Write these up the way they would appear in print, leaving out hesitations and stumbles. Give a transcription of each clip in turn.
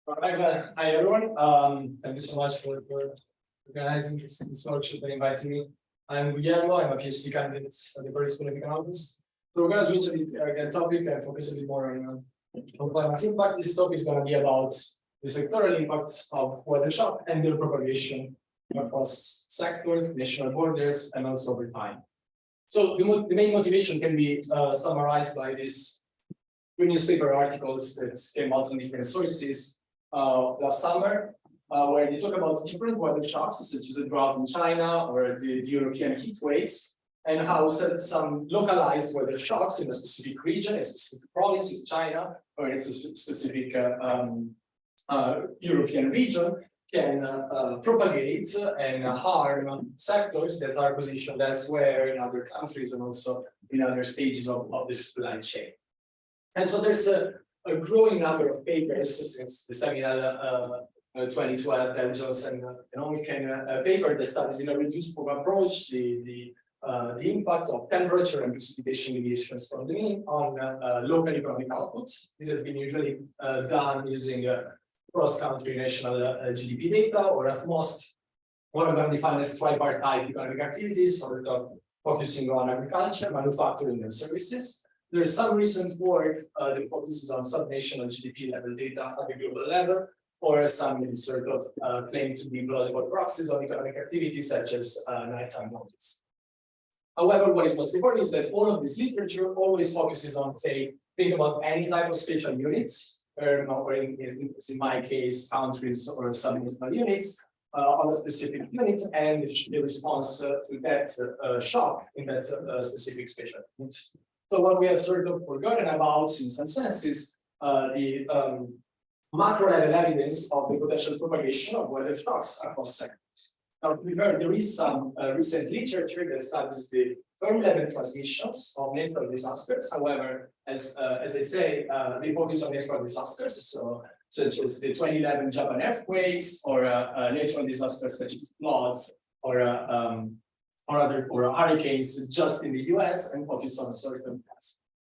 All right, hi everyone. Thank you so much for organizing this workshop and inviting me. I'm Guglielmo. I'm a PhD candidate at the Paris School of Economics. So we're going to switch a bit the topic and focus a bit more on climate impact. This topic is going to be about the sectoral impacts of weather shock and their propagation across sectors, national borders, and also over time. So the main motivation can be summarized by these two newspaper articles that came out on different sources last summer, where they talk about different weather shocks, such as the drought in China or the European heat waves, and how some localized weather shocks in a specific region, a specific province in China, or in a specific European region, can propagate and harm sectors that are positioned elsewhere in other countries and also in other stages of the supply chain. And so there's a growing number of papers since the seminal 2012 Belgians and economic paper that studies in a reduced form approach the impact of temperature and precipitation deviations from the mean on local economic outputs. This has been usually done using cross-country national GDP data, or at most what I'm going to define as tripartite economic activities, sort of focusing on agriculture, manufacturing, and services. There's some recent work that focuses on sub-national GDP level data at the global level, or some sort of claim to be plausible proxies of economic activity, such as nighttime audits. However, what is most important is that all of this literature always focuses on, say, think about any type of spatial units, or in my case, countries or sub-national units, on a specific unit, and the response to that shock in that specific spatial unit. So what we have sort of forgotten about in some sense is the macro level evidence of the potential propagation of weather shocks across sectors. Now, to be fair, there is some recent literature that studies the firm level transmissions of natural disasters. However, as I say, they focus on natural disasters, so such as the 2011 Japan earthquakes, or natural disasters such as floods, or hurricanes just in the US, and focus on certain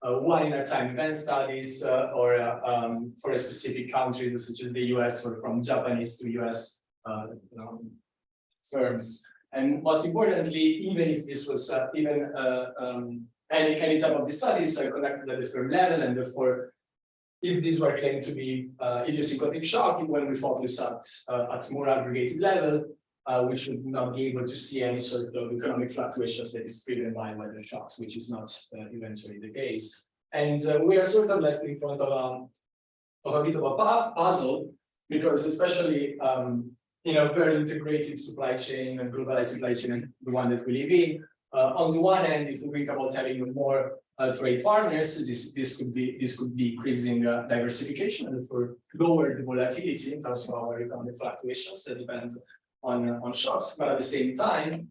one-in-a-time event studies, or for specific countries such as the US, or from Japanese to US firms. And most importantly, even if this was any type of studies are conducted at the firm level, and therefore, if these were claimed to be idiosyncratic shock, when we focus at more aggregated level, we should not be able to see any sort of economic fluctuations that is driven by weather shocks, which is not eventually the case. And we are sort of left in front of a bit of a puzzle, because especially in a very integrated supply chain and globalized supply chain, the one that we live in, on the one hand, if we think about having more trade partners, this could be increasing diversification, and therefore lower the volatility in terms of our economic fluctuations that depend on shocks. But at the same time,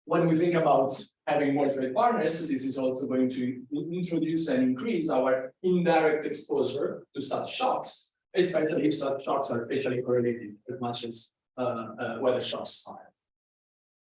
when we think about having more trade partners, this is also going to introduce and increase our indirect exposure to such shocks, especially if such shocks are spatially correlated as much as weather shocks are.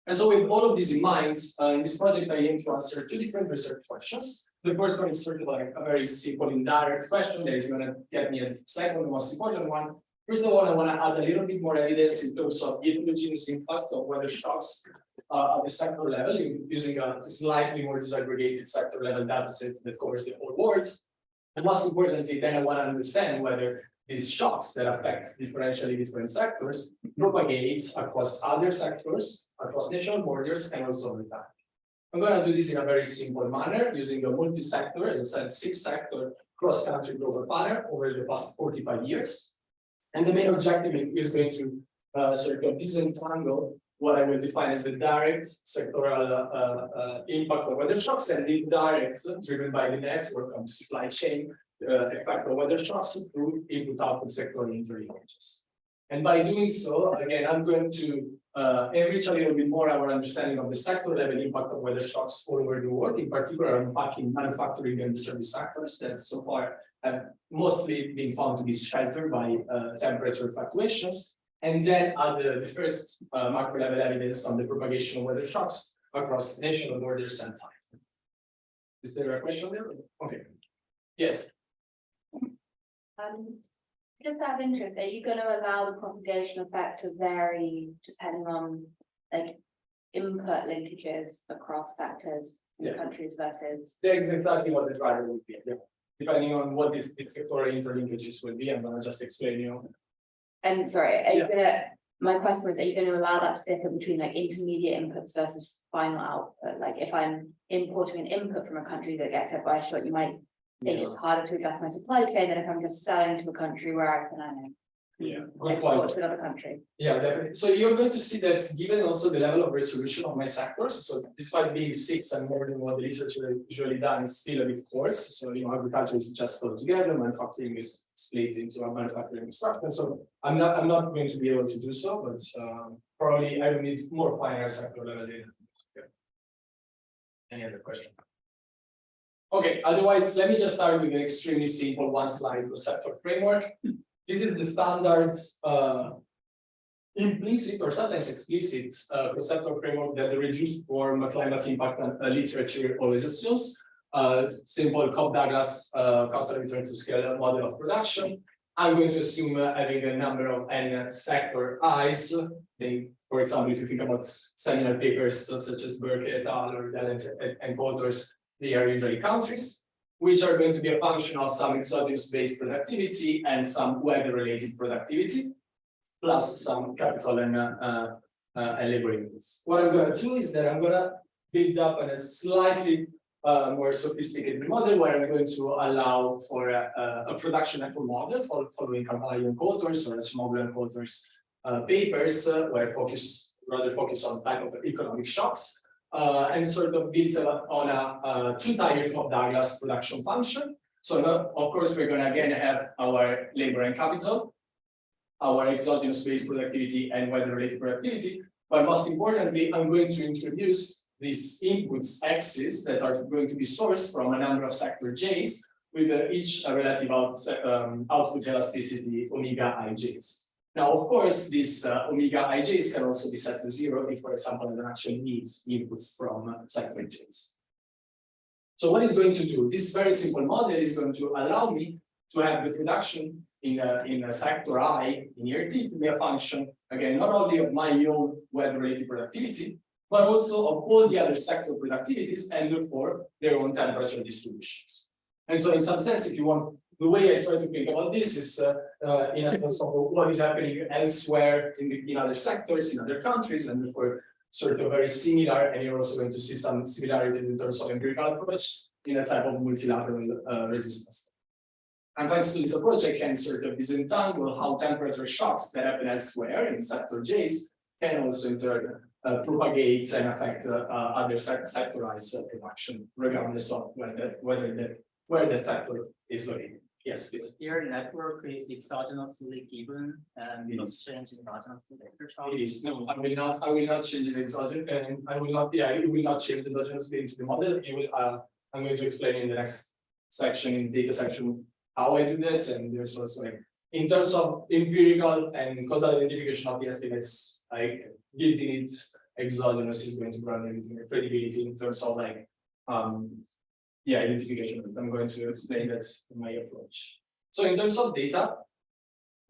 And so with all of this in mind, in this project, I aim to answer two different research questions. The first one is sort of like a very simple indirect question that is going to get me a second, the most important one. First of all, I want to add a little bit more evidence in terms of the heterogeneous impact of weather shocks at the sector level, using a slightly more disaggregated sector level data set that covers the whole world. And most importantly, then I want to understand whether these shocks that affect differentially different sectors propagate across other sectors, across national borders, and also over time. I'm going to do this in a very simple manner, using a multi-sector, as I said, 6-sector cross-country global pattern over the past 45 years. And the main objective is going to sort of disentangle what I will define as the direct sectoral impact of weather shocks, and the indirect, driven by the network of supply chain, effect of weather shocks through input-output sectoral interlinkages. And by doing so, again, I'm going to enrich a little bit more our understanding of the sector-level impact of weather shocks all over the world, in particular unpacking manufacturing and service sectors that so far have mostly been found to be sheltered by temperature fluctuations, and then add the first macro-level evidence on the propagation of weather shocks across national borders and time. Is there a question there? Okay. Yes. Just out of interest, are you going to allow the propagation effect to vary depending on like input linkages across sectors in countries versus? That's exactly what the driver would be. Yeah. Depending on what these sectoral interlinkages will be, I'm gonna just explain you. And sorry, are you gonna? My question was, are you going to allow that to differ between like intermediate inputs versus final output? Like if I'm importing an input from a country that gets hit by a shock, you might think it's harder to adjust my supply chain than if I'm just selling to a country where I can, I don't know, export to another country. Yeah, definitely. So you're going to see that given also the level of resolution of my sectors, so despite being 6 and more than what the literature usually done, it's still a bit coarse. So agriculture is just all together, manufacturing is split into a manufacturing construction. So I'm not going to be able to do so, but probably I will need more finer sector level data. Okay. Any other question? Okay, otherwise, let me just start with an extremely simple one slide conceptual framework. This is the standard implicit or sometimes explicit conceptual framework that the reduced form climate impact literature always assumes. Simple Cobb-Douglas constant return to scale model of production. I'm going to assume having a number of n sector i's. For example, if you think about seminal papers such as Burke et al. Or Dell and Coulter's, they are usually countries, which are going to be a function of some exogenous-based productivity and some weather-related productivity, plus some capital and labor inputs. What I'm going to do is that I'm going to build up a slightly more sophisticated model where I'm going to allow for a production effort model following Carvalho and Coulter's or Smogel and Coulter's papers, where rather focus on type of economic shocks. And sort of built on a two-tiered Cobb-Douglas production function. So of course, we're going to again have our labor and capital, our exogenous-based productivity and weather-related productivity. But most importantly, I'm going to introduce these inputs X's that are going to be sourced from a number of sector J's with each a relative output elasticity omega ij's. Now, of course, these omega ij's can also be set to 0 if, for example, I don't actually need inputs from sector j's. So what it's going to do, this very simple model is going to allow me to have the production in a sector I in year T to be a function, again, not only of my own weather-related productivity, but also of all the other sector productivities and therefore their own temperature distributions. And so in some sense, if you want, the way I try to think about this is in a sense of what is happening elsewhere in other sectors, in other countries, and therefore sort of very similar, and you're also going to see some similarities in terms of empirical approach in a type of multilateral resistance. And thanks to this approach, I can sort of disentangle how temperature shocks that happen elsewhere in sector J's can also in turn propagate and affect other sectorized production, regardless of where the sector is located. Yes, please. Your network is exogenously given and it is changed endogenously later. It is. No, I will not change the exogenous, and I will not. Yeah, it will not change endogenously into the model. It will. I'm going to explain in the next section, in data section, how I do that. And there's also like in terms of empirical and causal identification of the estimates, like built-in it exogenous is going to run everything, credibility in terms of like identification. I'm going to explain that in my approach. So in terms of data,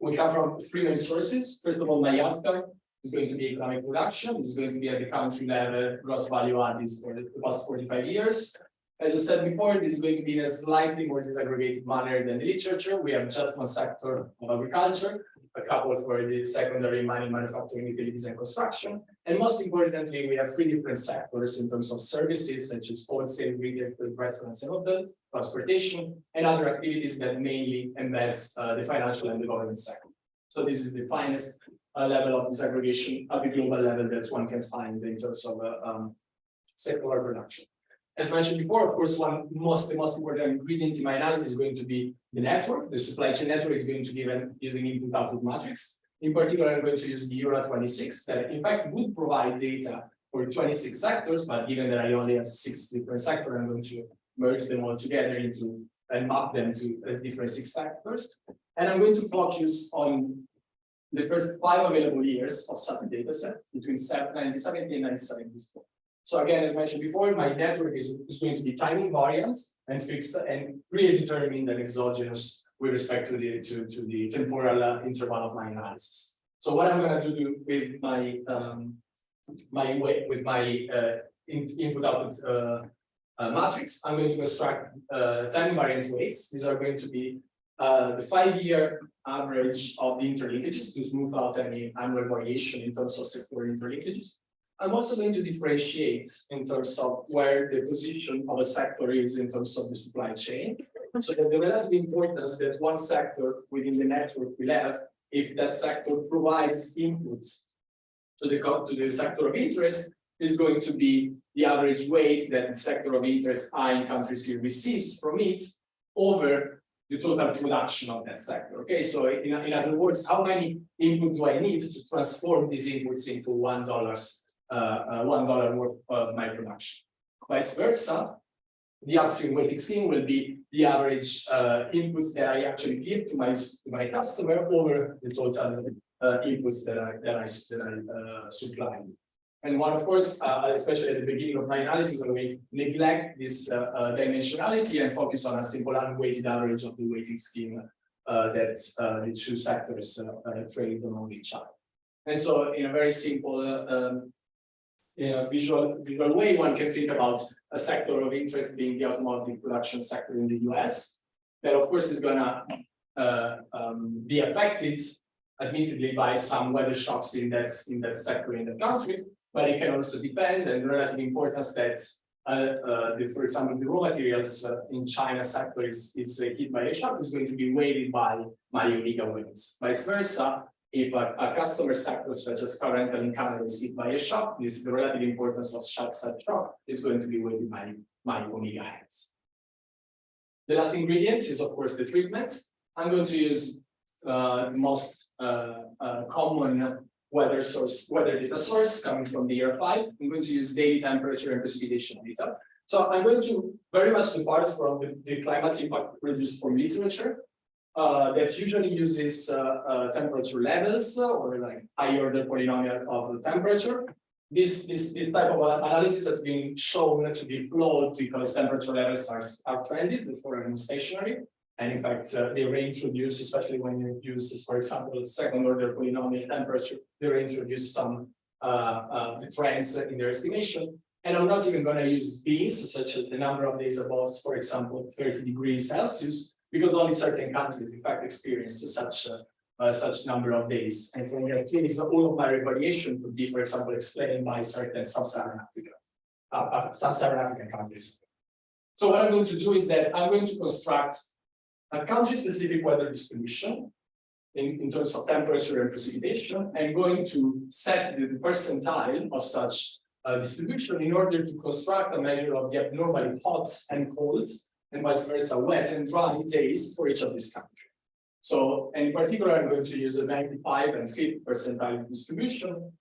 we have from 3 main sources. First of all, my outcome is going to be economic production. It's going to be at the country level gross value added for the past 45 years. As I said before, this is going to be in a slightly more disaggregated manner than the literature. We have just one sector of agriculture, a couple for the secondary mining, manufacturing, utilities, and construction. And most importantly, we have 3 different sectors in terms of services, such as wholesale, retail, restaurants, and hotel, transportation, and other activities that mainly embeds the financial and the government sector. So this is the finest level of disaggregation at the global level that one can find in terms of sectoral production. As mentioned before, of course, the most important ingredient in my analysis is going to be the network. The supply chain network is going to be using input-output matrix. In particular, I'm going to use the Euro 26 that in fact would provide data for 26 sectors, but given that I only have 6 different sectors, I'm going to merge them all together into and map them to different 6 sectors. And I'm going to focus on the first 5 available years of such a data set between 1970 and 1974. So again, as mentioned before, my network is going to be timing variance and fixed and predetermined and exogenous with respect to the temporal interval of my analysis. So what I'm going to do with my input output matrix, I'm going to extract time invariant weights. These are going to be the 5-year average of the interlinkages to smooth out any annual variation in terms of sectoral interlinkages. I'm also going to differentiate in terms of where the position of a sector is in terms of the supply chain. So that the relative importance that one sector within the network will have if that sector provides inputs to the sector of interest is going to be the average weight that the sector of interest I in country C receives from it over the total production of that sector. Okay, so in other words, how many inputs do I need to transform these inputs into $1 worth of my production? Vice versa, the upstream weighting scheme will be the average inputs that I actually give to my customer over the total inputs that I supply. And one, of course, especially at the beginning of my analysis, when we neglect this dimensionality and focus on a simple unweighted average of the weighting scheme that the two sectors trade among each other. And so, in a very simple visual way, one can think about a sector of interest being the automotive production sector in the US. That, of course, is going to be affected, admittedly, by some weather shocks in that sector in the country. But it can also depend on the relative importance that, for example, the raw materials in China sector is hit by a shock is going to be weighted by my Omega weights. Vice versa, if a customer sector such as car rental in Canada is hit by a shock, the relative importance of such shock is going to be weighted by my Omega heads. The last ingredient is, of course, the treatment. I'm going to use the most common weather data source coming from the year 5. I'm going to use daily temperature and precipitation data. So I'm going to very much depart from the climate impact produced from literature that usually uses temperature levels or like high order polynomial of the temperature. This type of analysis has been shown to be flawed because temperature levels are trended before and stationary. And in fact, they reintroduce, especially when you use, for example, second order polynomial temperature, they reintroduce some the trends in their estimation. And I'm not even going to use B's, such as the number of days above, for example, 30 degrees Celsius, because only certain countries, in fact, experience such number of days. And for that case, all of my variation could be, for example, explained by certain sub-Saharan African countries. So what I'm going to do is that I'm going to construct a country-specific weather distribution in terms of temperature and precipitation, and going to set the percentile of such distribution in order to construct a measure of the abnormally hot and cold, and vice versa, wet and dry days for each of these countries. So, in particular, I'm going to use a 95 and 50 percentile distribution.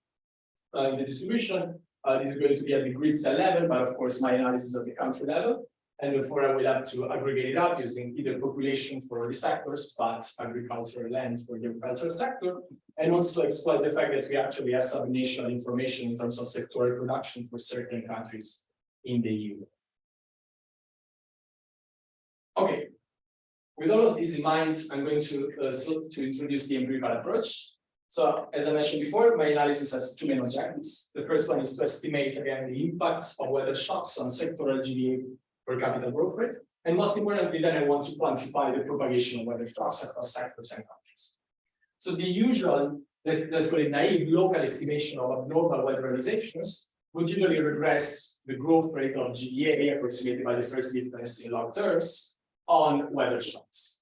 The distribution is going to be at the grid cell level, but of course, my analysis at the country level. And therefore, I will have to aggregate it up using either population for the sectors, but agricultural land for the agricultural sector, and also exploit the fact that we actually have subnational information in terms of sectoral production for certain countries in the EU. Okay, with all of this in mind, I'm going to introduce the empirical approach. So, as I mentioned before, my analysis has two main objectives. The first one is to estimate, again, the impact of weather shocks on sectoral GDA per capita growth rate. And most importantly, then I want to quantify the propagation of weather shocks across sectors and countries. So the usual, let's call it naive local estimation of abnormal weather realizations would usually regress the growth rate of GDA approximated by the first difference in log terms on weather shocks.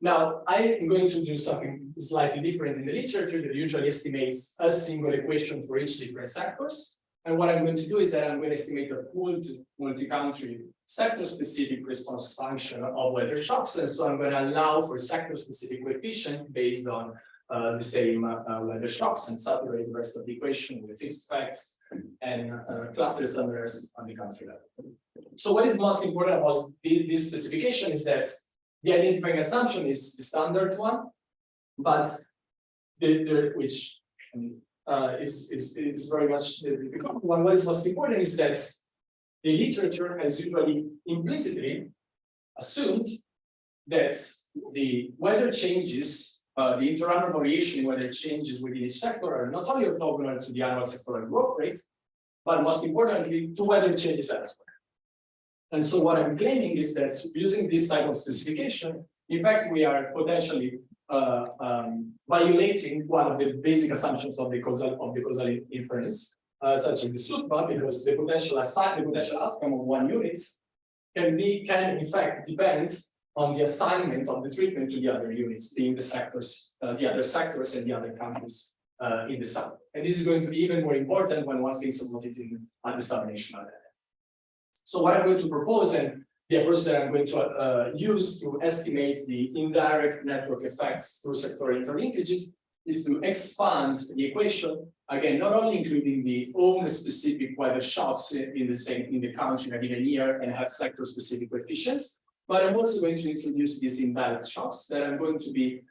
Now, I am going to do something slightly different in the literature that usually estimates a single equation for each different sectors. And what I'm going to do is that I'm going to estimate a pooled multi-country sector-specific response function of weather shocks. And so I'm going to allow for sector-specific coefficient based on the same weather shocks and saturate the rest of the equation with fixed effects and cluster standards on the country level. So what is most important about this specification is that the identifying assumption is the standard one, but which is very much the common one. What is most important is that the literature has usually implicitly assumed that the weather changes, the interannual variation in weather changes within each sector are not only orthogonal to the annual sectoral growth rate, but most importantly, to weather changes elsewhere. And so what I'm claiming is that using this type of specification, in fact, we are potentially violating one of the basic assumptions of the causal inference, such as the SUTPA, because the potential outcome of one unit can in fact depend on the assignment of the treatment to the other units, being the sectors, the other sectors and the other countries in the south. And this is going to be even more important when one thinks about it at the subnational level. So what I'm going to propose, and the approach that I'm going to use to estimate the indirect network effects through sectoral interlinkages, is to expand the equation, again, not only including the own specific weather shocks in the country in a given year and have sector-specific coefficients, but I'm also going to introduce these invalid shocks that I'm going to be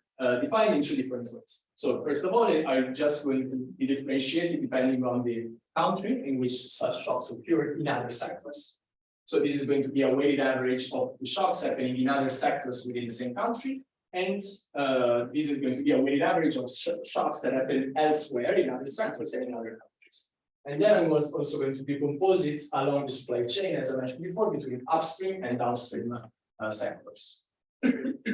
defined in two different ways. So first of all, I'm just going to be differentiated depending on the country in which such shocks occur in other sectors. So this is going to be a weighted average of the shocks happening in other sectors within the same country. And this is going to be a weighted average of shocks that happen elsewhere in other sectors and in other countries. And then I'm also going to decompose it along the supply chain, as I mentioned before, between upstream and downstream sectors.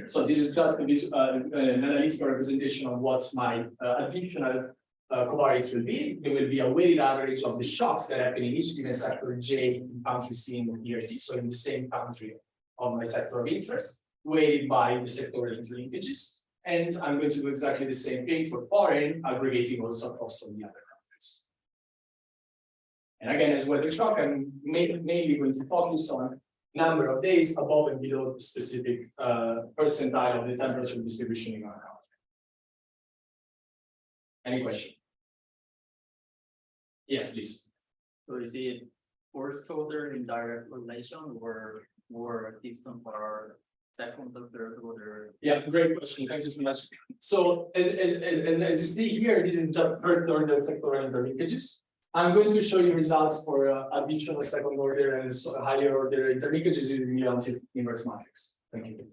So this is just an analytical representation of what my additional covariates will be. There will be a weighted average of the shocks that happen in each given sector J in country C and here T, so in the same country of my sector of interest, weighted by the sectoral interlinkages. And I'm going to do exactly the same thing for foreign, aggregating also across all the other countries. And again, as weather shock, I'm mainly going to focus on number of days above and below the specific percentile of the temperature distribution in our country. Any question? Yes, please. So is it first order indirect relation or more distant or second or third order? Yeah, great question. Thank you so much. So as you see here, this is just first order sectoral interlinkages. I'm going to show you results for additional second order and higher order interlinkages using the Leontief inverse matrix. Thank you.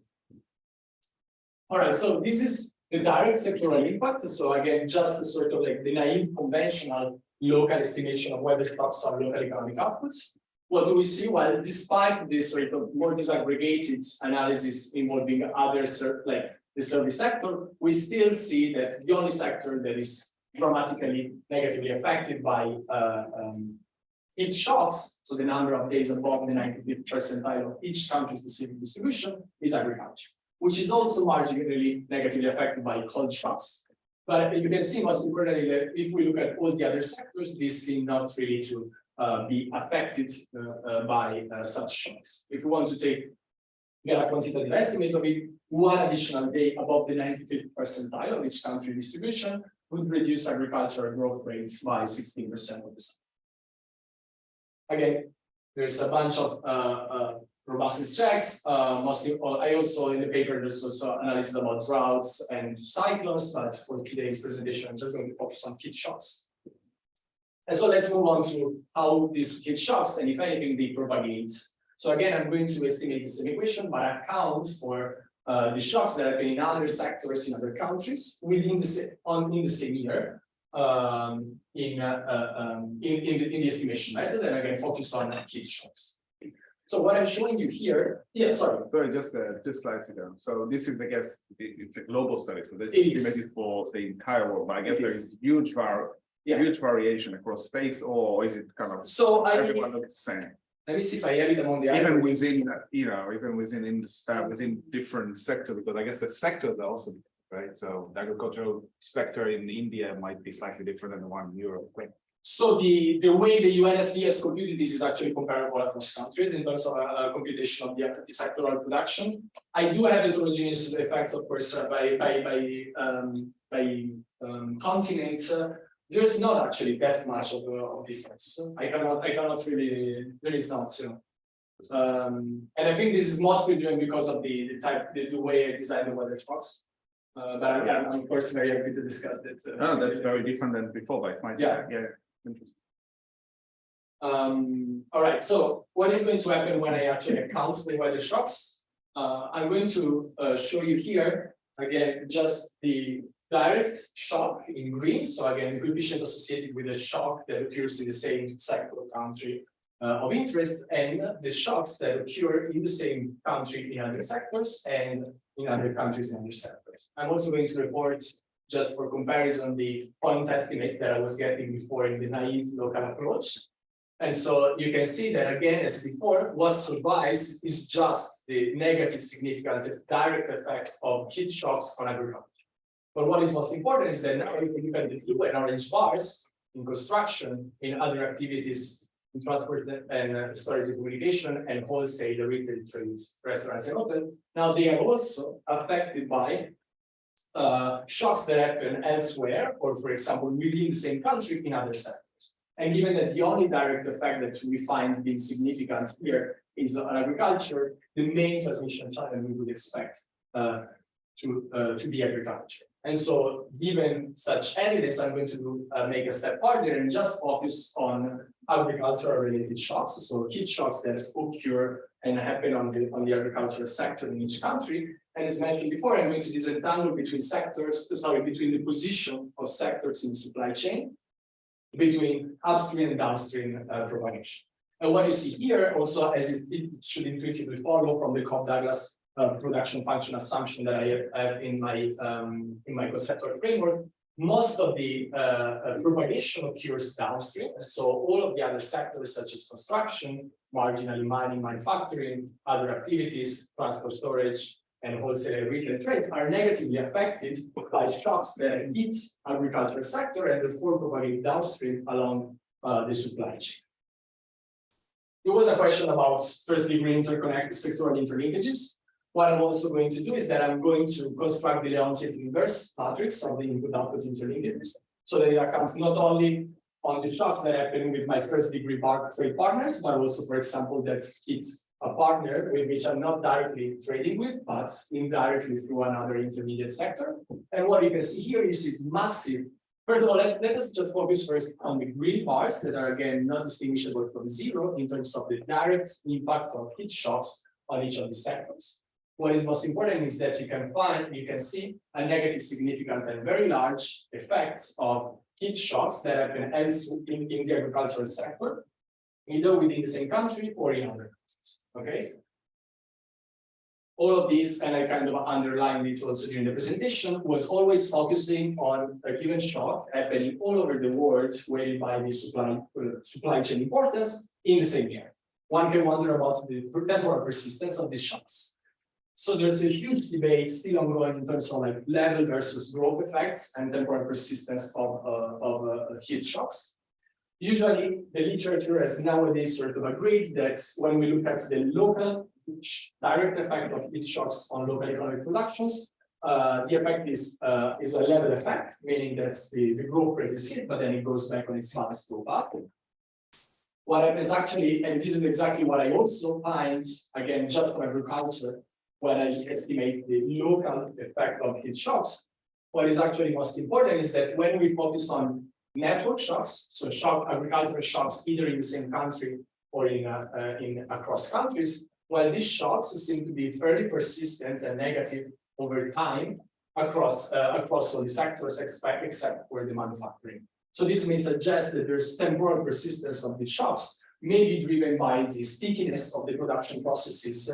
All right, so this is the direct sectoral impact. So again, just a sort of like the naive conventional local estimation of whether shocks are local economic outputs. What do we see? Well, despite this sort of more disaggregated analysis involving other like the service sector, we still see that the only sector that is dramatically negatively affected by heat shocks, so the number of days above the 95th percentile of each country specific distribution, is agriculture, which is also marginally negatively affected by cold shocks. But you can see most importantly that if we look at all the other sectors, these seem not really to be affected by such shocks. If we want to get a quantitative estimate of it, one additional day above the 95th percentile of each country distribution would reduce agricultural growth rates by 16% of the time. Again, there's a bunch of robustness checks. Mostly, I also in the paper there's also analysis about droughts and cyclones, but for today's presentation, I'm just going to focus on heat shocks. And so let's move on to how these heat shocks, and if anything, they propagate. So again, I'm going to estimate the same equation, but account for the shocks that happen in other sectors in other countries within the same year in the estimation method, and again focus on heat shocks. So what I'm showing you here, Sorry, just 2 slides ago. So this is, I guess, it's a global study. So this is for the entire world, but I guess there is huge variation across space, or is it kind of everyone looks the same? Let me see if I have it among the even within, even within different sectors, because I guess the sectors are also right. So the agricultural sector in India might be slightly different than the one in Europe. So the way the UNSD has computed this is actually comparable across countries in terms of computation of the sectoral production. I do have heterogeneous effects, of course, by continent. There's not actually that much of difference. I cannot really. There is not. And I think this is mostly driven because of the way I designed the weather shocks. But I'm of course very happy to discuss that. No, that's very different than before, but it might interesting. All right, so what is going to happen when I actually account for the weather shocks? I'm going to show you here, again, just the direct shock in green. So again, the coefficient associated with a shock that occurs in the same sector or country of interest, and the shocks that occur in the same country in other sectors and in other countries in other sectors. I'm also going to report, just for comparison, the point estimates that I was getting before in the naive local approach. And so you can see that again, as before, what survives is just the negative significant direct effect of heat shocks on agriculture. But what is most important is that now if you look at the blue and orange bars in construction, in other activities, in transport and storage and communication, and wholesale, retail, trades, restaurants, and hotels, now they are also affected by shocks that happen elsewhere, or for example, within the same country in other sectors. And given that the only direct effect that we find being significant here is on agriculture, the main transmission channel we would expect to be agriculture. And so, given such evidence, I'm going to make a step further and just focus on agricultural-related shocks, so heat shocks that occur and happen on the agricultural sector in each country. And as mentioned before, I'm going to disentangle between between the position of sectors in supply chain, between upstream and downstream propagation. And what you see here, also as it should intuitively follow from the Cobb-Douglas production function assumption that I have in my conceptual framework, most of the propagation occurs downstream. And so all of the other sectors such as construction, marginally mining, manufacturing, other activities, transport, storage, and wholesale and retail trades are negatively affected by shocks that hit agricultural sector and therefore propagate downstream along the supply chain. There was a question about first-degree sectoral interlinkages. What I'm also going to do is that I'm going to construct the Leontief inverse matrix of the input-output interlinkages, so that it accounts not only on the shocks that happen with my first-degree trade partners, but also, for example, that hit a partner with which I'm not directly trading with, but indirectly through another intermediate sector. And what you can see here is massive. First of all, let us just focus first on the green bars that are again not distinguishable from zero in terms of the direct impact of heat shocks on each of the sectors. What is most important is that you can see a negative, significant, and very large effect of heat shocks that happen in the agricultural sector, either within the same country or in other countries. Okay. All of this, and I kind of underlined it also during the presentation, was always focusing on a given shock happening all over the world, weighted by the supply chain importance in the same year. One can wonder about the temporal persistence of these shocks. So there's a huge debate still ongoing in terms of like level versus growth effects and temporal persistence of heat shocks. Usually, the literature has nowadays sort of agreed that when we look at the local direct effect of heat shocks on local economic productions, the effect is a level effect, meaning that the growth rate is hit, but then it goes back on its last growth path. What happens actually, and this is exactly what I also find, again, just from agriculture, when I estimate the local effect of heat shocks, what is actually most important is that when we focus on network shocks, so agricultural shocks either in the same country or in across countries, while these shocks seem to be fairly persistent and negative over time across all the sectors except for the manufacturing. So this may suggest that there's temporal persistence of the shocks, maybe driven by the stickiness of the production processes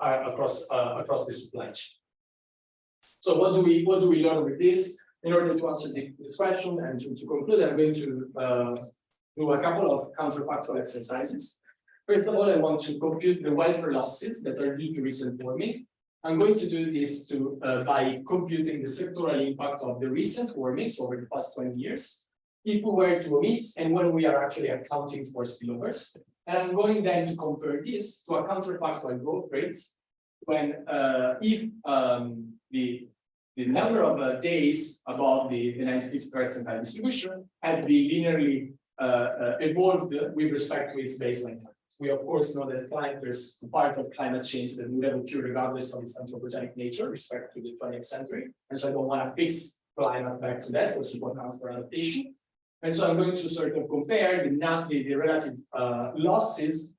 across the supply chain. So what do we learn with this? In order to answer this question and to conclude, I'm going to do a couple of counterfactual exercises. First of all, I want to compute the welfare losses that are due to recent warming. I'm going to do this by computing the sectoral impact of the recent warmings over the past 20 years, if we were to omit and when we are actually accounting for spillovers. And I'm going then to compare this to a counterfactual growth rate when if the number of days above the 95th percentile distribution had been linearly evolved with respect to its baseline. We of course know that there's part of climate change that would have occurred regardless of its anthropogenic nature, respect to the 20th century. And so I don't want to fix climate back to that, or support counts for adaptation. And so I'm going to sort of compare the relative losses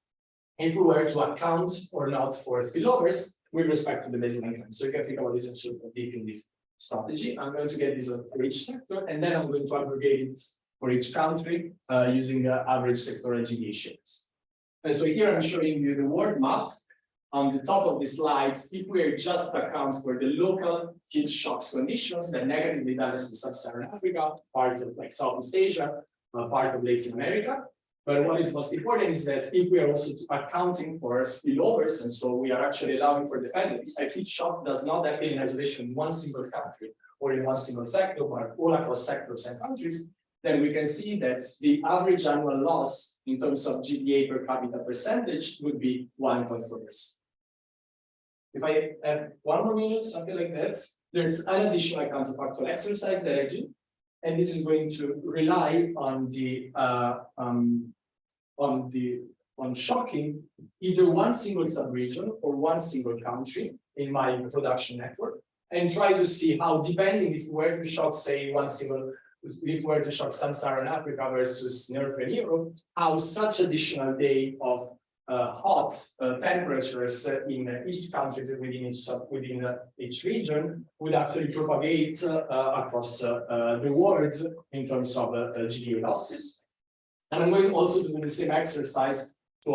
if we were to account or not for spillovers with respect to the baseline trend. So you can think about this as sort of deep in this strategy. I'm going to get this for each sector, and then I'm going to aggregate it for each country using the average sectoral deviations. And so here I'm showing you the world map. On the top of the slides, if we are just account for the local heat shocks conditions that negatively damage the sub-Saharan Africa, part of like Southeast Asia, part of Latin America. But what is most important is that if we are also accounting for spillovers, and so we are actually allowing for dependence, a heat shock does not happen in isolation in one single country or in one single sector, but all across sectors and countries, then we can see that the average annual loss in terms of GDA per capita percentage would be 1.4%. If I have 1 more minute, something like that, there's an additional counterfactual exercise that I do, and this is going to rely on shocking either one single subregion or one single country in my production network, and try to see how, depending if we were to shock, say, if we were to shock Sub-Saharan Africa versus Northern Europe, how such additional day of hot temperatures in each country within each region would actually propagate across the world in terms of GDA losses. And I'm going also to do the same exercise to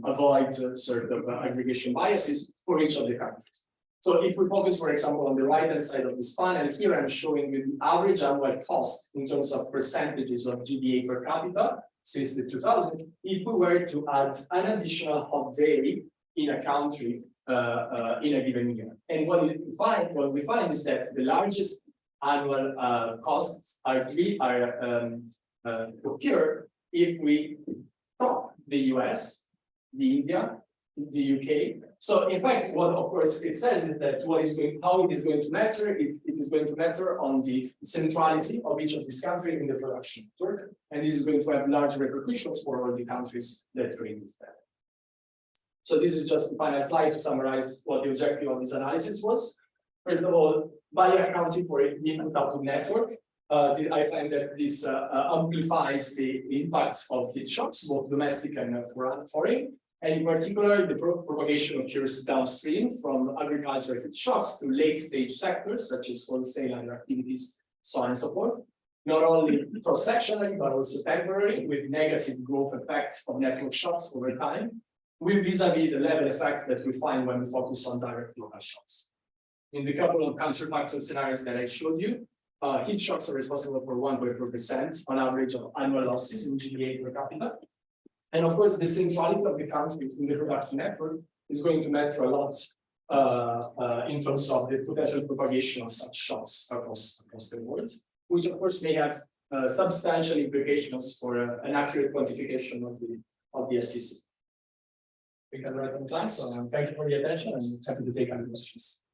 avoid sort of aggregation biases for each of the countries. So if we focus, for example, on the right-hand side of this panel, here I'm showing you the average annual cost in terms of percentages of GDA per capita since the 2000s, if we were to add an additional hot day in a country in a given year. And what we find is that the largest annual costs occur if we top the US, the India, the UK. So in fact, what of course it says is that how it is going to matter, it is going to matter on the centrality of each of these countries in the production network. And this is going to have large repercussions for all the countries that trade with them. So this is just the final slide to summarize what the objective of this analysis was. First of all, by accounting for the input output network, I find that this amplifies the impact of heat shocks, both domestic and foreign. And in particular, the propagation occurs downstream from agricultural heat shocks to late stage sectors such as wholesale and activities, so on and so forth. Not only cross-sectionally, but also temporarily, with negative growth effects of network shocks over time, with vis-a-vis the level effects that we find when we focus on direct local shocks. In the couple of counterfactual scenarios that I showed you, heat shocks are responsible for 1.4% on average of annual losses in GDA per capita. And of course, the centrality of the country in the production network is going to matter a lot in terms of the potential propagation of such shocks across the world, which of course may have substantial implications for an accurate quantification of the SCC. We can write on time, so thank you for the attention and happy to take any questions.